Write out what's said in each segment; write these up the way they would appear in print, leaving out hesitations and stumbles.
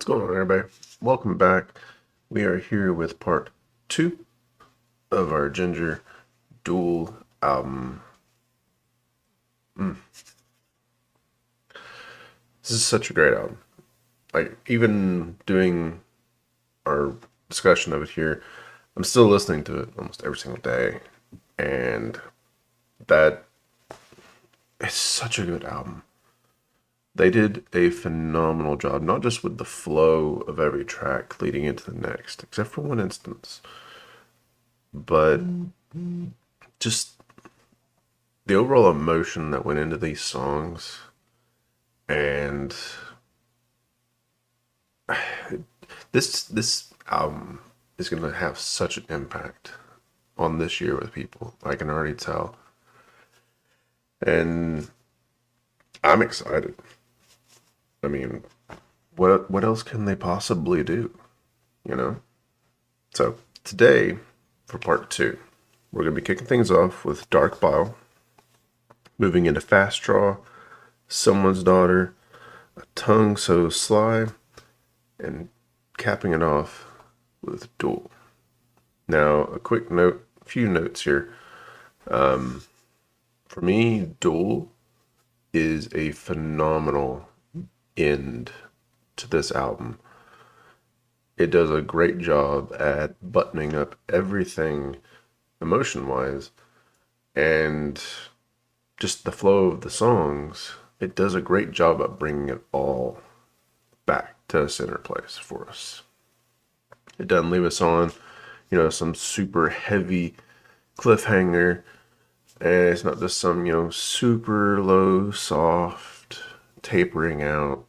going on, everybody? Welcome back. We are here with part 2 of our Jinjer DUÉL album. This is such a great album. Like, even doing our discussion of it here, I'm still listening to it almost every single day. And that is such a good album. They did a phenomenal job, not just with the flow of every track leading into the next, except for one instance, but just the overall emotion that went into these songs. And this album is going to have such an impact on this year with people. I can already tell. And I'm excited. I mean, what else can they possibly do? You know? So, today, for part 2, we're going to be kicking things off with Dark Bile, moving into Fast Draw, Someone's Daughter, A Tongue So Sly, and capping it off with DUÉL. Now, a quick note, a few notes here. For me, DUÉL is a phenomenal end to this album. It does a great job at buttoning up everything emotion-wise, and just the flow of the songs. It does a great job at bringing it all back to a center place for us. It doesn't leave us on, some super heavy cliffhanger, and it's not just some, super low, soft, tapering out,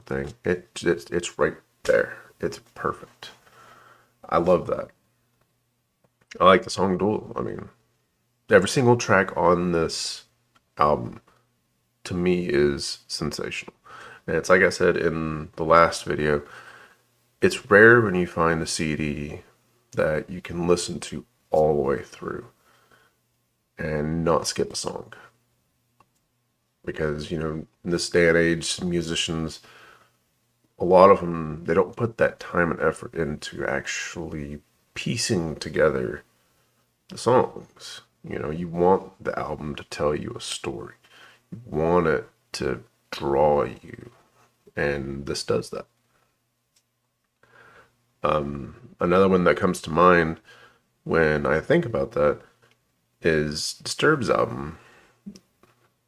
thing. It's right there. It's perfect. I love that. I like the song DUÉL. I mean, every single track on this album, to me, is sensational. And it's like I said in the last video, it's rare when you find a CD that you can listen to all the way through and not skip a song. Because, in this day and age, musicians, a lot of them, they don't put that time and effort into actually piecing together the songs. You want the album to tell you a story. You want it to draw you. And this does that. Another one that comes to mind when I think about that is Disturbed's album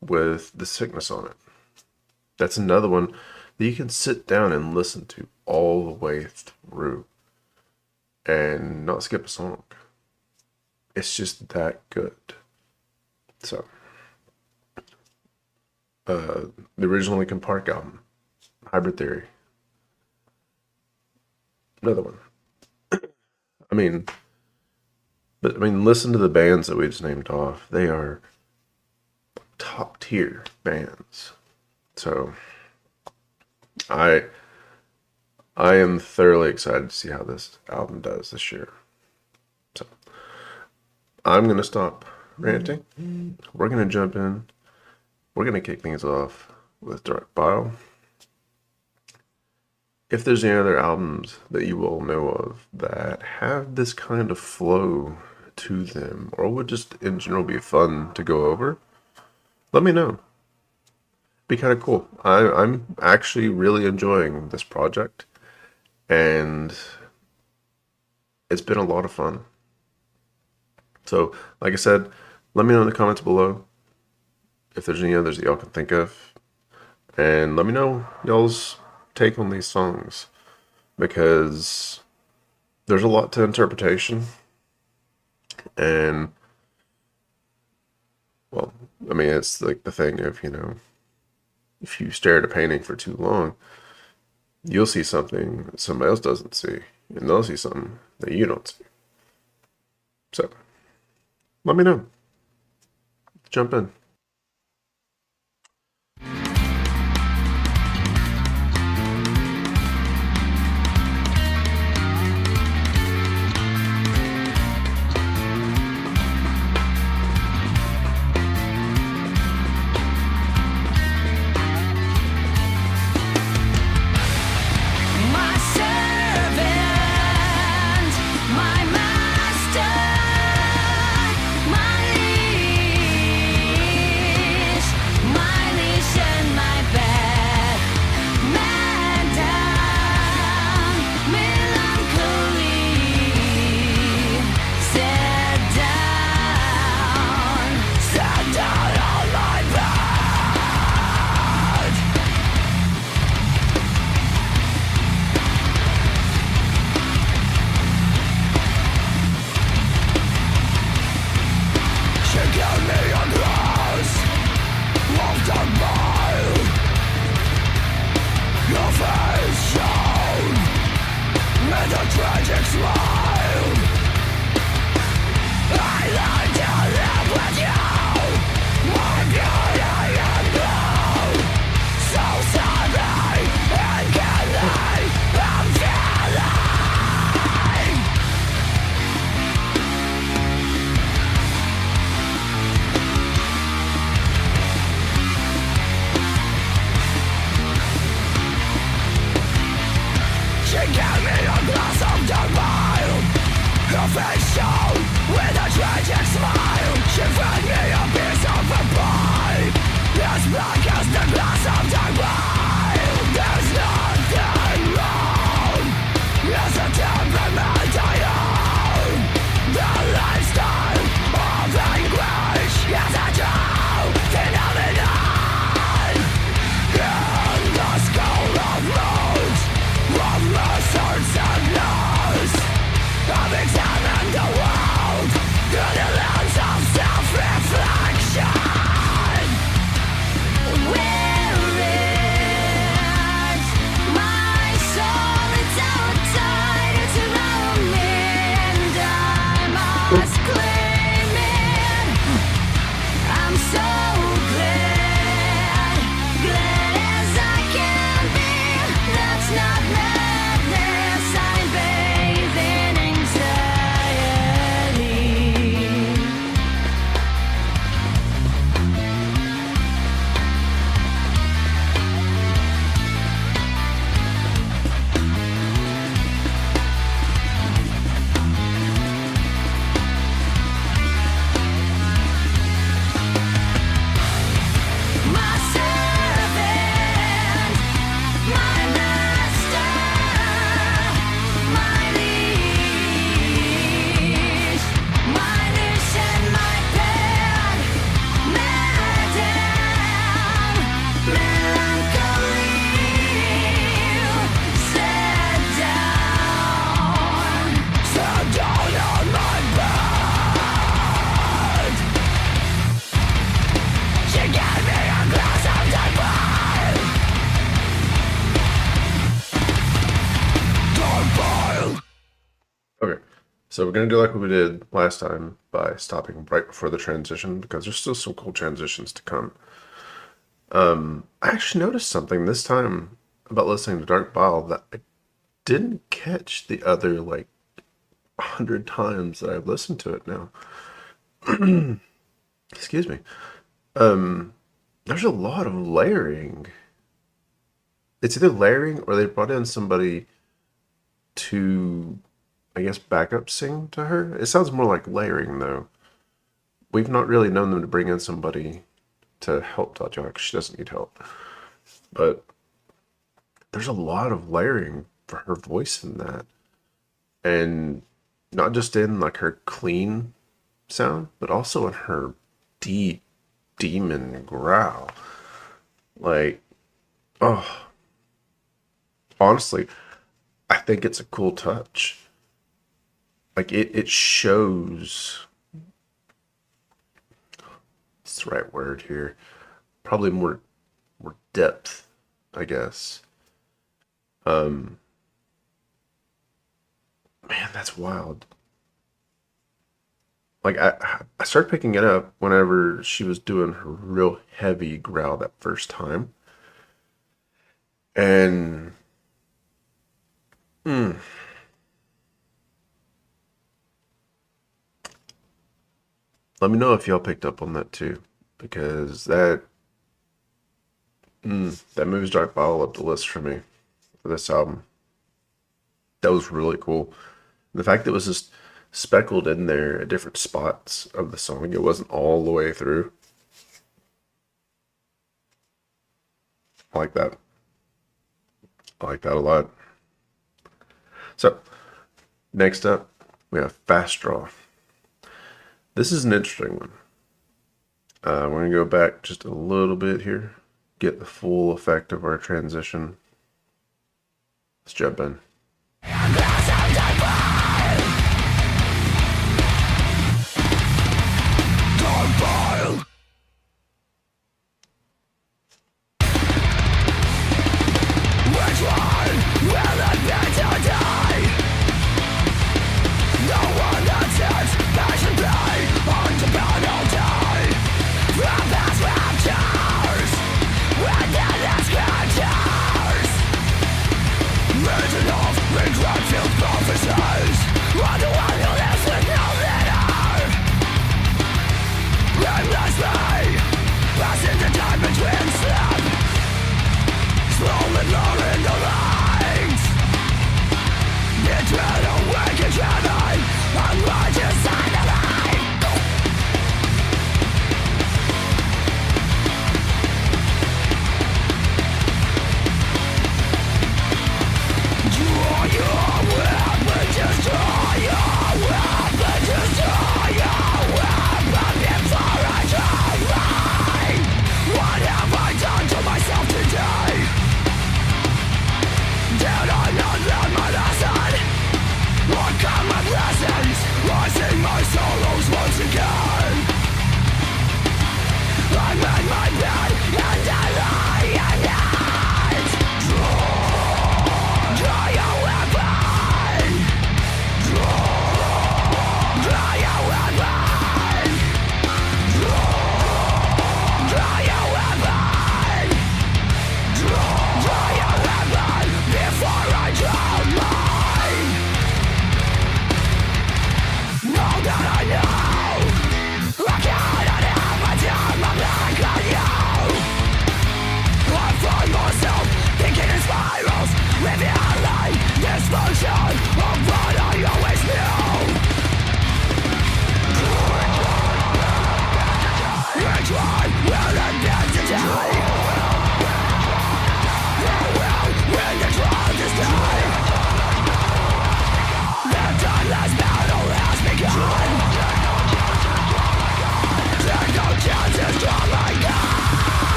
with The Sickness on it. That's another one that you can sit down and listen to all the way through and not skip a song. It's just that good. So, the original Linkin Park album, Hybrid Theory. Another one. Listen to the bands that we just named off. They are top tier bands. So I am thoroughly excited to see how this album does this year. So I'm going to stop ranting. We're going to jump in. We're going to kick things off with Dark Bile. If there's any other albums that you all know of that have this kind of flow to them, or would just in general be fun to go over, let me know. Be kind of cool. I'm actually really enjoying this project, and it's been a lot of fun. So, like I said, let me know in the comments below if there's any others that y'all can think of, and let me know y'all's take on these songs, because there's a lot to interpretation, and well, it's like the thing of, if you stare at a painting for too long, you'll see something that somebody else doesn't see, and they'll see something that you don't see. So, let me know. Jump in. My Okay, so we're gonna do like we did last time by stopping right before the transition because there's still some cool transitions to come. I actually noticed something this time about listening to Dark Bile that I didn't catch the other like 100 times that I've listened to it now. Excuse me. There's a lot of layering. It's either layering or they brought in somebody to, I guess, backup sing to her. It sounds more like layering though. We've not really known them to bring in somebody to help Tatiana because she doesn't need help. But there's a lot of layering for her voice in that. And not just in like her clean sound, but also in her deep demon growl. Like, oh, honestly, I think it's a cool touch. Like it shows, what's the right word here? Probably more depth, I guess. Man, that's wild. Like I started picking it up whenever she was doing her real heavy growl that first time. And let me know if y'all picked up on that too, because that moves Dark Bottle up the list for me for this album. That was really cool. The fact that it was just speckled in there at different spots of the song, it wasn't all the way through. I like that. I like that a lot. So, next up, we have Fast Draw. This is an interesting one. We're going to go back just a little bit here, get the full effect of our transition. Let's jump in. Which one?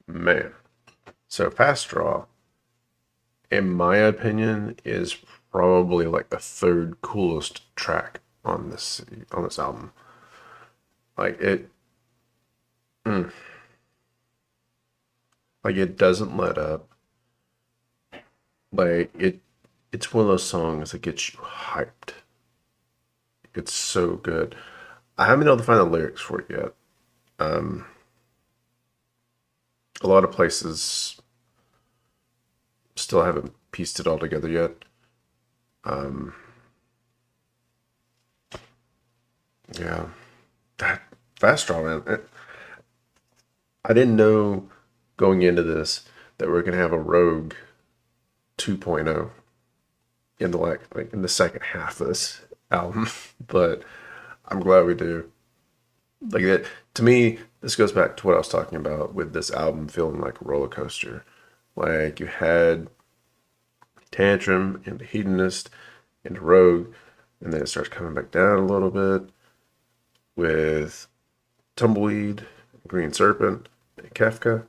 Man. So Fast Draw, in my opinion, is probably like the third coolest track on this album. Like it, like it doesn't let up. It's one of those songs that gets you hyped. It's so good. I haven't been able to find the lyrics for it yet. Um, a lot of places still haven't pieced it all together yet. Um, yeah, that Fast Draw, man. I didn't know going into this that we're gonna have a Rogue 2.0 in the like in the second half of this album, but I'm glad we do. Like that to me, this goes back to what I was talking about with this album feeling like a roller coaster. Like you had Tantrum and the Hedonist and Rogue, and then it starts coming back down a little bit with Tumbleweed, Green Serpent, and Kafka,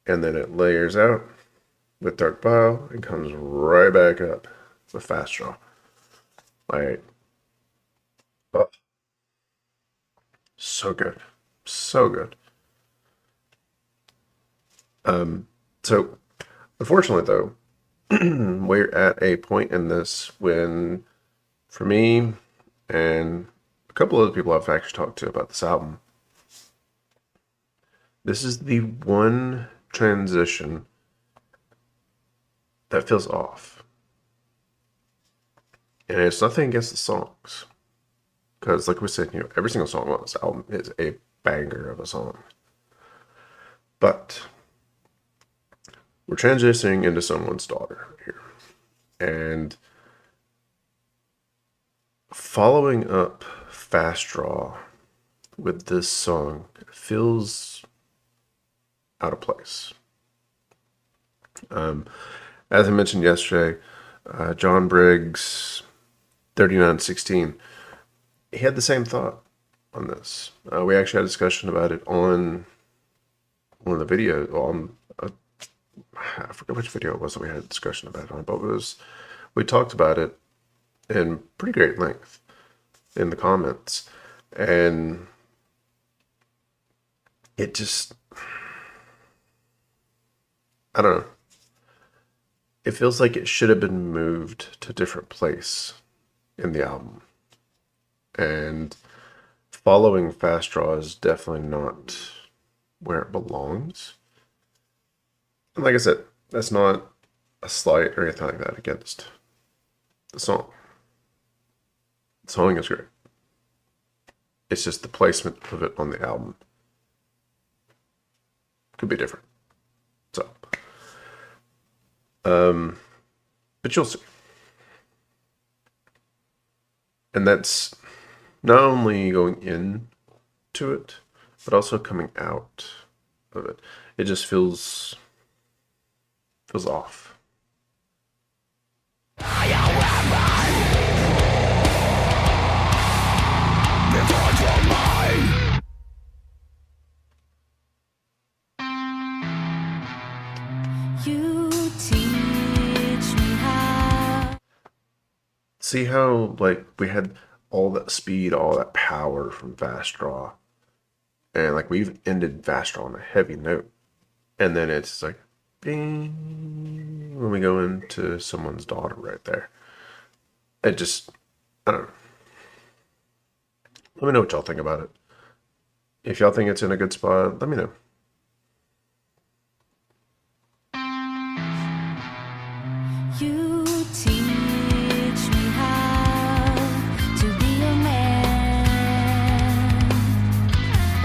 and then it layers out with Dark Bile and comes right back up with Fast Draw. Like, oh, so good, so good. So unfortunately, though, we're at a point in this when, for me and a couple other people I've actually talked to about this album, this is the one transition that feels off. And it's nothing against the songs. Because, like we said, every single song on this album is a banger of a song. But we're transitioning into someone's daughter here. And following up Fast Draw with this song feels out of place. As I mentioned yesterday, John Briggs, 3916, he had the same thought on this. We actually had a discussion about it on one of the videos, I forget which video it was that we had a discussion about it on, but we talked about it in pretty great length in the comments. And it just, I don't know. It feels like it should have been moved to a different place in the album. And following Fast Draw is definitely not where it belongs. And like I said, that's not a slight or anything like that against the song. The song is great. It's just the placement of it on the album could be different. So, but you'll see. And that's not only going into it, but also coming out of it. It just feels off. You teach me how. See how, like, we had all that speed, all that power from Fast Draw, and like we've ended Fast Draw on a heavy note, and then it's like, bing, when we go into someone's daughter right there. It just, I don't know. Let me know what y'all think about it. If y'all think it's in a good spot, let me know. You teach me how to be a man.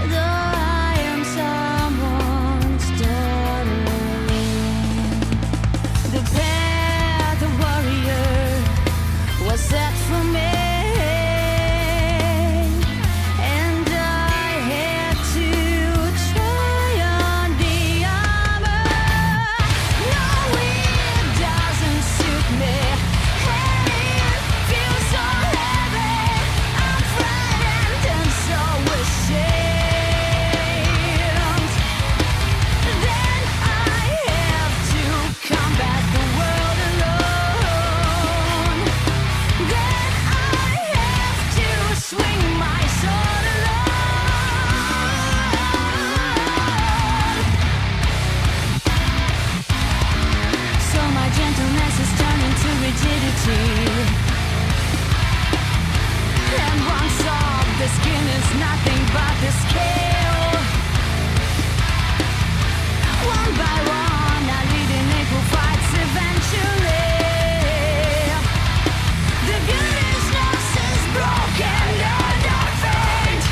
Though I am someone's daughter, the path of warrior was set for me. And I had to try on the armor. No, it doesn't suit me. And it feels so heavy. I'm frightened and so ashamed. Then I have to combat the world alone. Then I have to swing my sword alone. So my gentleness is turning to rigidity. And once off, the skin is nothing but the scale. One by one, I lead in equal fights eventually. The goodness is broken and not faint.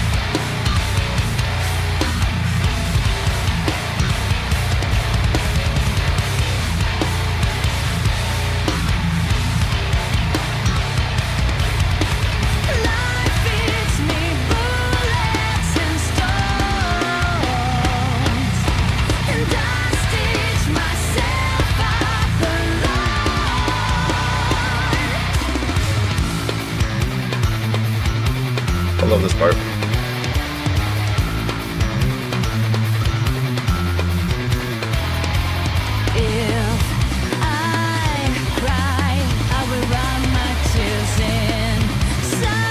Life feeds me bullets and stones, and I stitch myself up alone. I love this part. If I cry, I will run my tears inside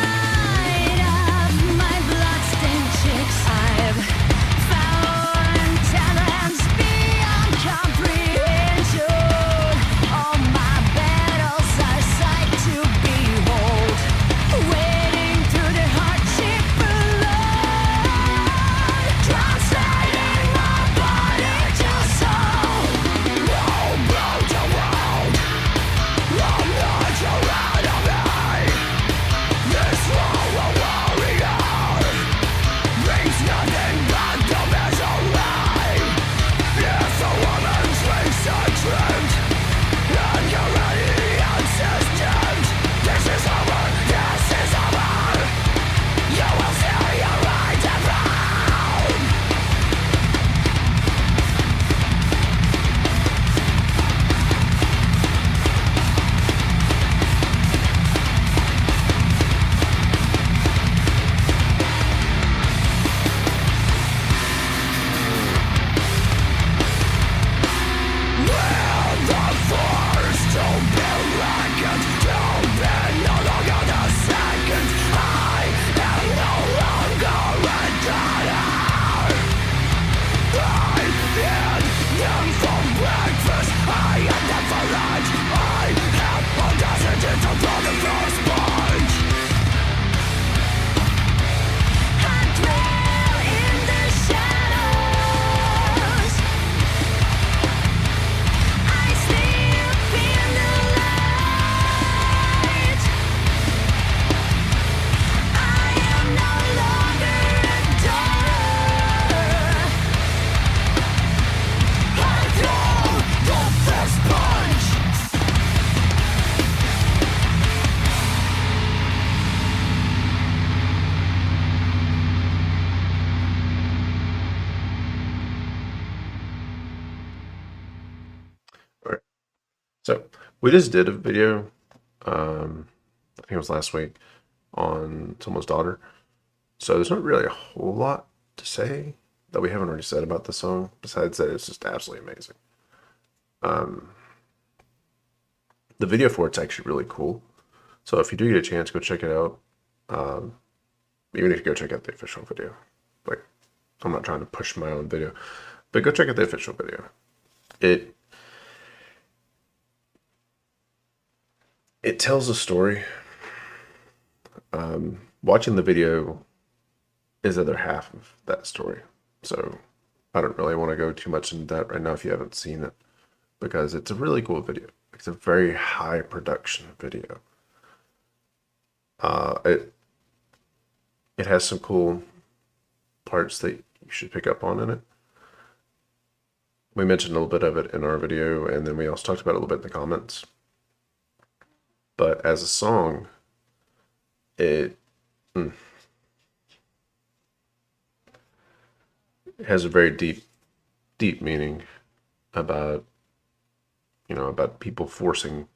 of my bloodstained cheeks. I've found talents beyond comprehension. All my battles are sight to behold. Wading through the hardship alone, translating my body to soul. All right. So we just did a video, I think it was last week, on someone's daughter. So there's not really a whole lot to say that we haven't already said about the song, besides that it's just absolutely amazing. The video for it's actually really cool. So if you do get a chance, go check it out. Even if you go check out the official video. Like, I'm not trying to push my own video, but go check out the official video. It tells a story. Watching the video is the other half of that story. So I don't really want to go too much into that right now if you haven't seen it, because it's a really cool video. It's a very high production video. It has some cool parts that you should pick up on in it. We mentioned a little bit of it in our video, and then we also talked about it a little bit in the comments. But as a song, it has a very deep meaning about, about people forcing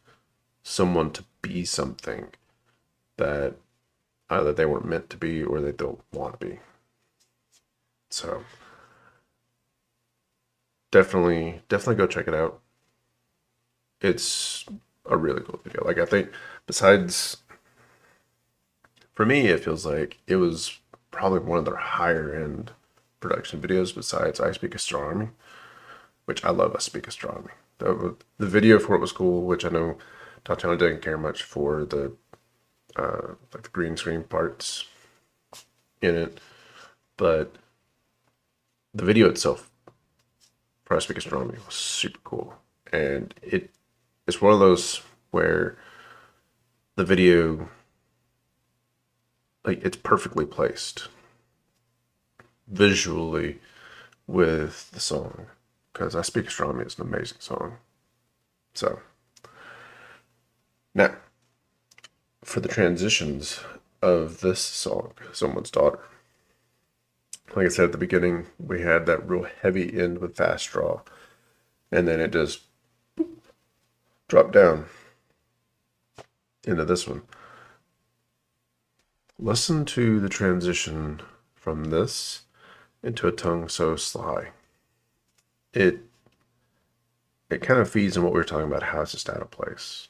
someone to be something that either they weren't meant to be or they don't want to be. So definitely go check it out. It's a really cool video. Like, I think besides, for me, it feels like it was probably one of their higher end production videos besides I Speak Astronomy, which I love. I Speak Astronomy. The video for it was cool, which I know Tatiana didn't care much for the like the green screen parts in it, but the video itself for I Speak Astronomy was super cool, and it's one of those where the video, like, it's perfectly placed visually with the song, because I Speak Astronomy is an amazing song. So now for the transitions of this song, Someone's Daughter. Like I said at the beginning, we had that real heavy end with fast draw, and then it just dropped down into this one. Listen to the transition from this into A Tongue So Sly. It kind of feeds in what we were talking about, how it's just out of place.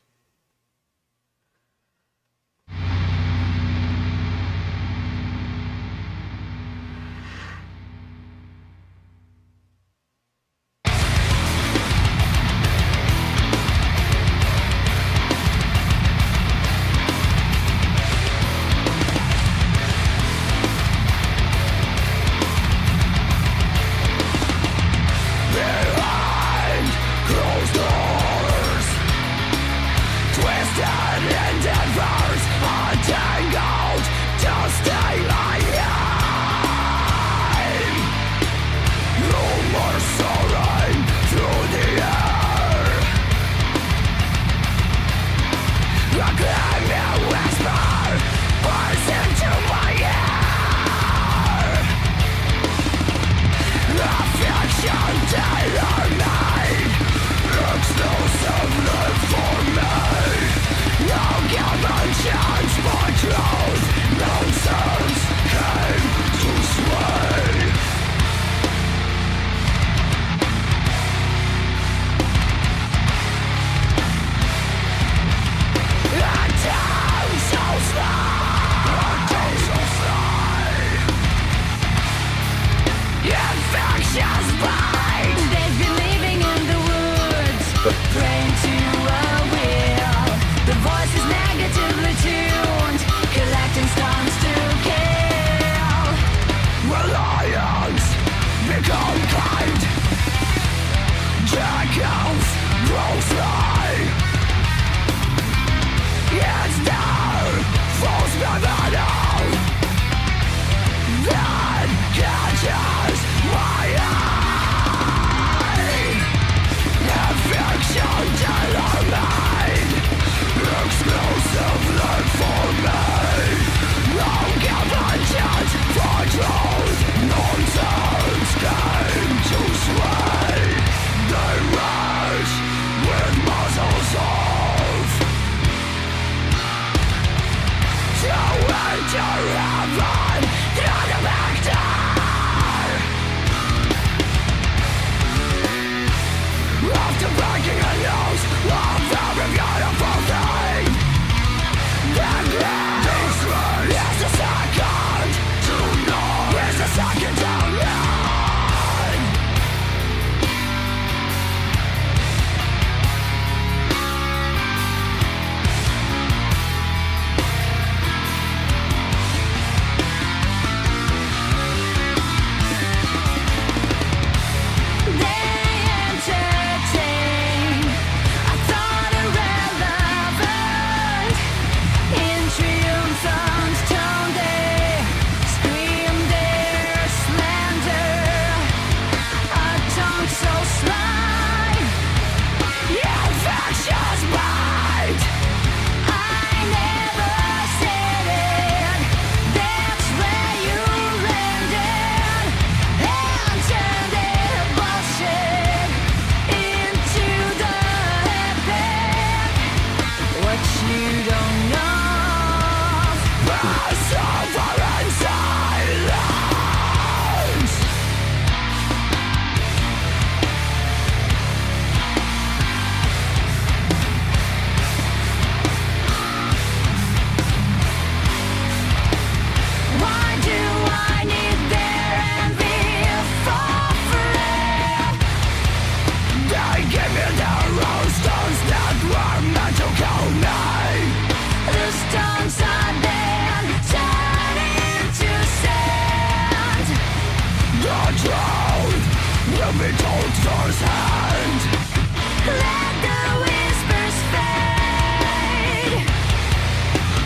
Let the whispers fade.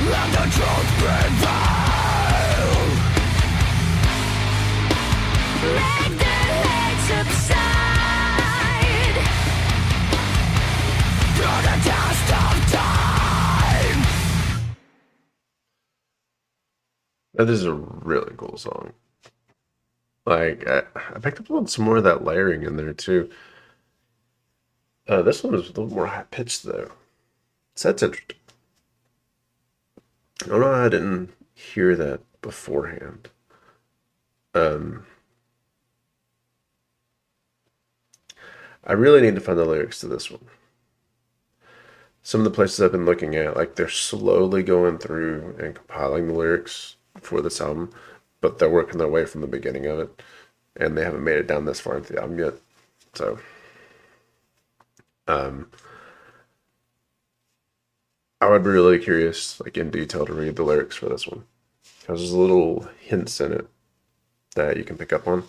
Let the truth prevail. Make the hate subside. Through the dust of time. That is a really cool song. Like, I picked up on some more of that layering in there too. This one is a little more high pitched though. So that's interesting. I don't know how I didn't hear that beforehand. I really need to find the lyrics to this one. Some of the places I've been looking at, like they're slowly going through and compiling the lyrics for this album, but they're working their way from the beginning of it, and they haven't made it down this far into the album yet. So, I would be really curious, like in detail, to read the lyrics for this one, because there's little hints in it that you can pick up on.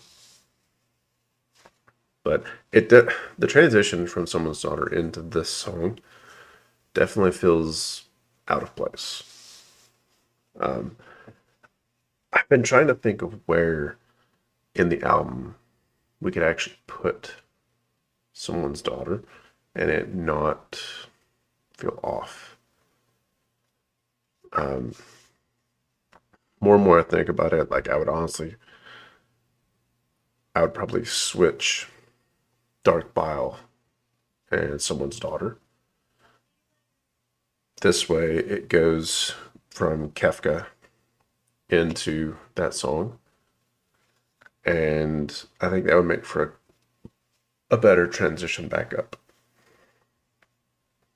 But the transition from Someone's Daughter into this song definitely feels out of place. I've been trying to think of where in the album we could actually put Someone's Daughter and it not feel off. More and more I think about it, like I would probably switch Dark Bile and Someone's Daughter. This way it goes from Kefka into that song. And I think that would make for a better transition back up.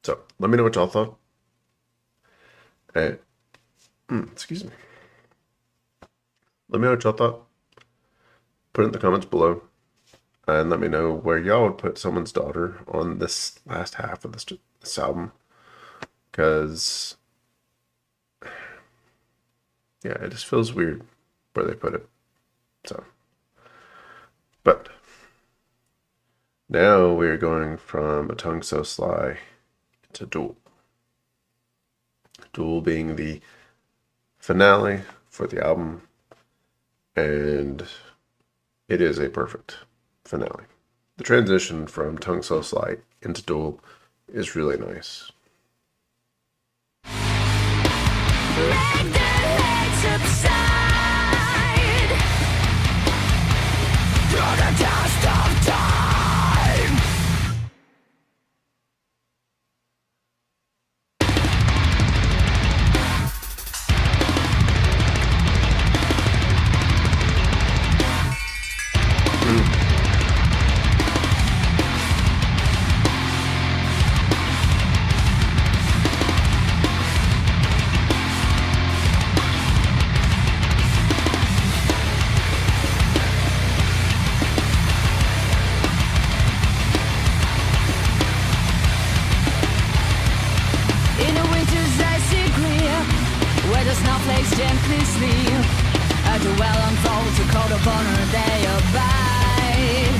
So let me know what y'all thought. And, excuse me. Let me know what y'all thought. Put it in the comments below. And let me know where y'all would put Someone's Daughter on this last half of this album. Because, yeah, it just feels weird where they put it. So, but now we're going from A Tongue So Sly to Duel. Duel being the finale for the album, and it is a perfect finale. The transition from Tongue So Sly into Duel is really nice. Make the hate subside. Through the dust of time. In a winter's icy clear, where the snowflakes gently sleep, a duel unfolds, a code of honor they abide.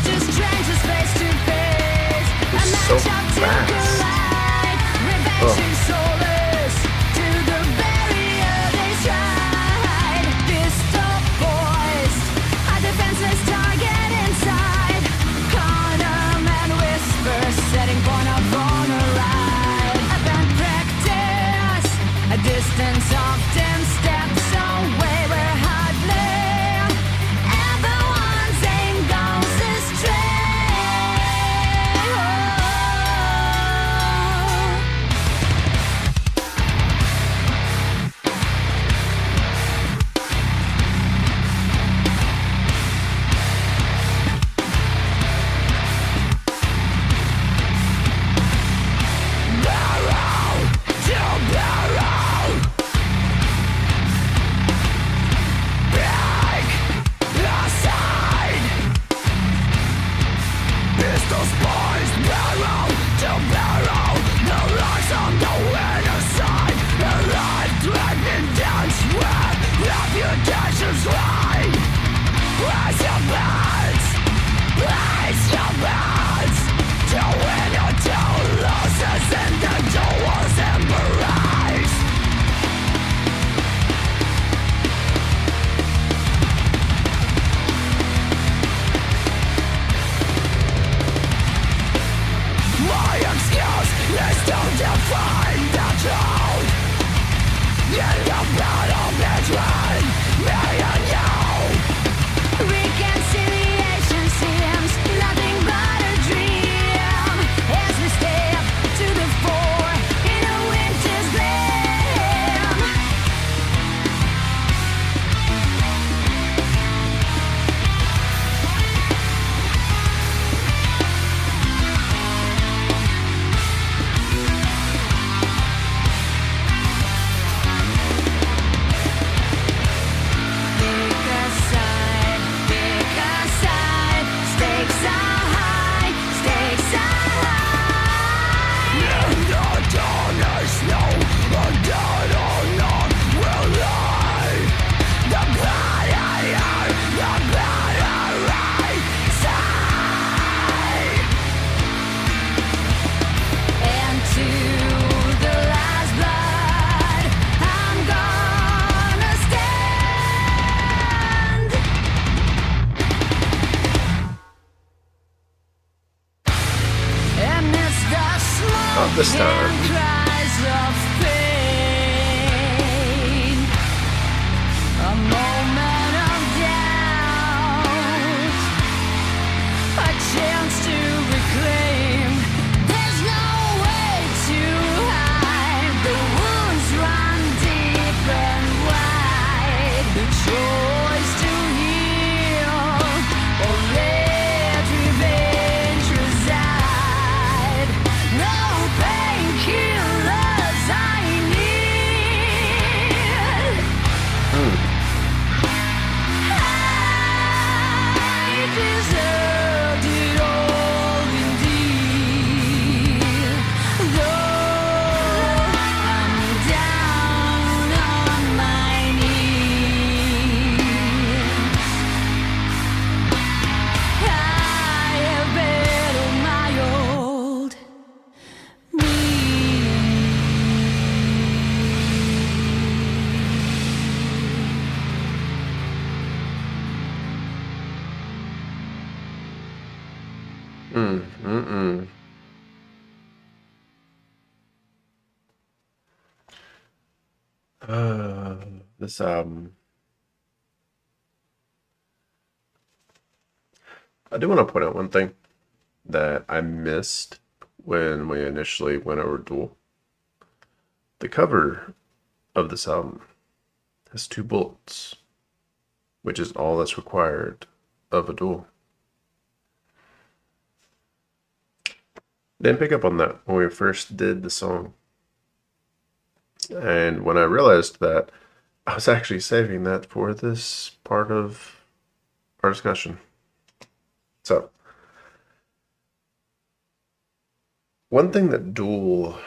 Two strangers face to face, a This is so match up to fast. collide. Revenge soulless, to the barrier they stride. Pistol poised, a defenseless target inside. Condom and whispers, setting point up on a ride. A band practice, a distance of 10 steps away, we're hardly Not this time. A moment of doubt, a chance to reclaim. There's no way to hide. The wounds run deep and wide. The choice to heal or let revenge reside. No painkillers I need. I deserved it all indeed. Though I'm down on my knees, I have battled my old me. This album. I do want to point out one thing that I missed when we initially went over Duel. The cover of this album has 2 bullets, which is all that's required of a Duel. Didn't pick up on that when we first did the song. And when I realized that, I was actually saving that for this part of our discussion. So, one thing that Duel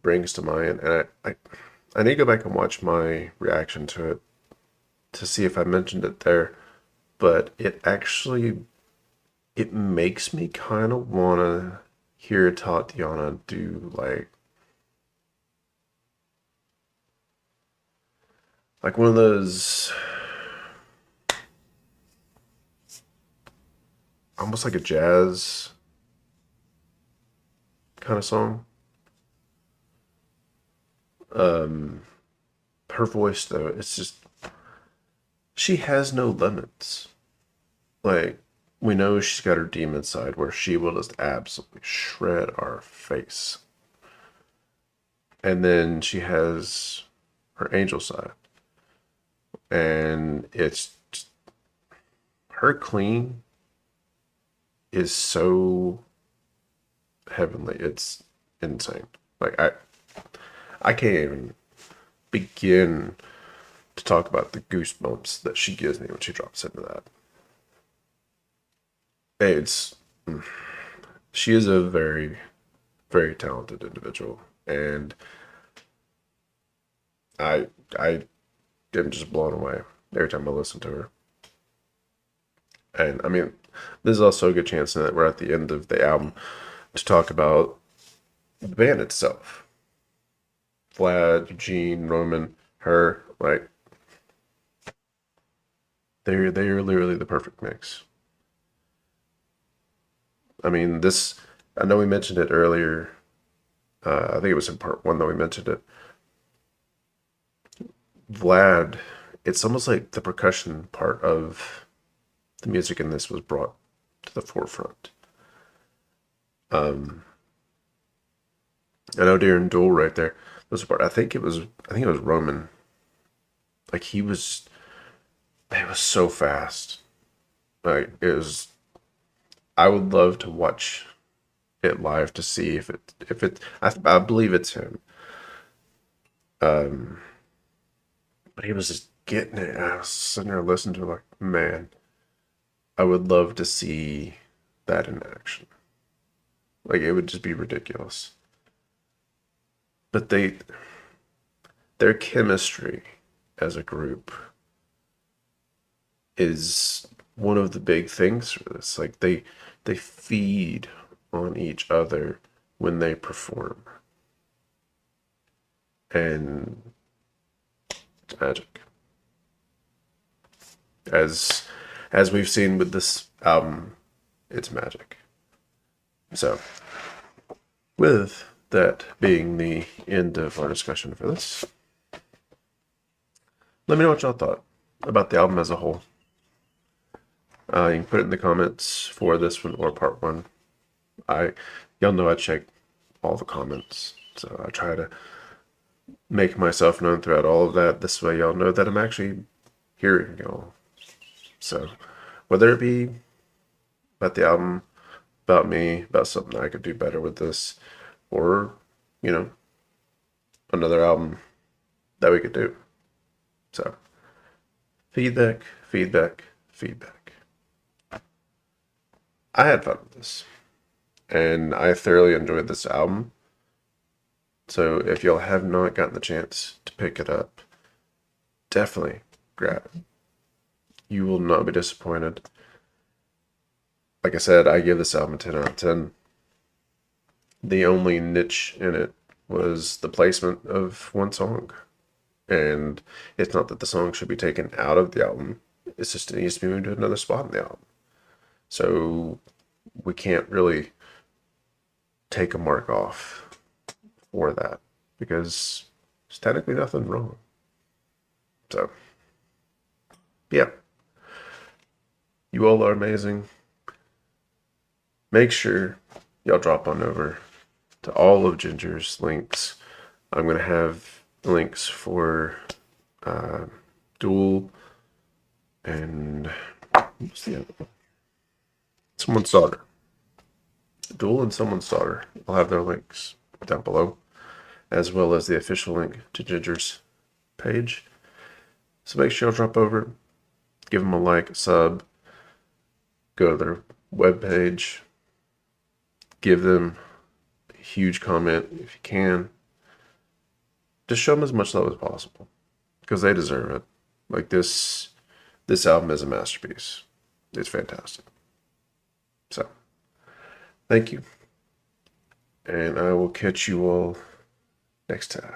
brings to mind, and I need to go back and watch my reaction to it to see if I mentioned it there, but it makes me kind of want to hear Tatiana do like one of those, almost like a jazz kind of song. Her voice though, it's just, she has no limits. Like, we know she's got her demon side where she will just absolutely shred our face. And then she has her angel side. And it's just, her clean is so heavenly. It's insane. Like, I can't even begin to talk about the goosebumps that she gives me when she drops into that. She is a very, very talented individual, and I am just blown away every time I listen to her. And I mean, there's also a good chance that we're at the end of the album to talk about the band itself. Vlad, Eugene, Roman, her, like, they're literally the perfect mix. I mean, I know we mentioned it earlier. I think it was in part 1 that we mentioned it. Vlad, it's almost like the percussion part of the music in this was brought to the forefront. I know during Duel right there, was a part. I think it was Roman. Like, it was so fast. Like, it was. I would love to watch it live to see if it. I believe it's him. But he was just getting it. I was sitting there listening to it like, man, I would love to see that in action. Like, it would just be ridiculous. But their chemistry as a group is one of the big things for this. Like they feed on each other when they perform. And it's magic. As we've seen with this album, it's magic. So, with that being the end of our discussion for this, let me know what y'all thought about the album as a whole. You can put it in the comments for this one or part one. Y'all know I check all the comments, so I try to make myself known throughout all of that. This way, y'all know that I'm actually hearing y'all. So, whether it be about the album, about me, about something I could do better with this, or, you know, another album that we could do. So, feedback, feedback, feedback. I had fun with this, and I thoroughly enjoyed this album. So, if y'all have not gotten the chance to pick it up, definitely grab it. You will not be disappointed. Like I said, I give this album a 10 out of 10. The only niche in it was the placement of one song. And it's not that the song should be taken out of the album. It's just it needs to be moved to another spot in the album. So we can't really take a mark off for that because there's technically nothing wrong. So, yeah. You all are amazing. Make sure y'all drop on over to all of Jinjer's links. I'm going to have links for DUÉL and what's the other one? Someone's Daughter. DUÉL and Someone's Daughter. I'll have their links down below, as well as the official link to Jinjer's page. So make sure y'all drop over, give them a like, a sub, go to their webpage, give them a huge comment if you can. Just show them as much love as possible because they deserve it. Like this album is a masterpiece. It's fantastic. So, thank you. And I will catch you all next time.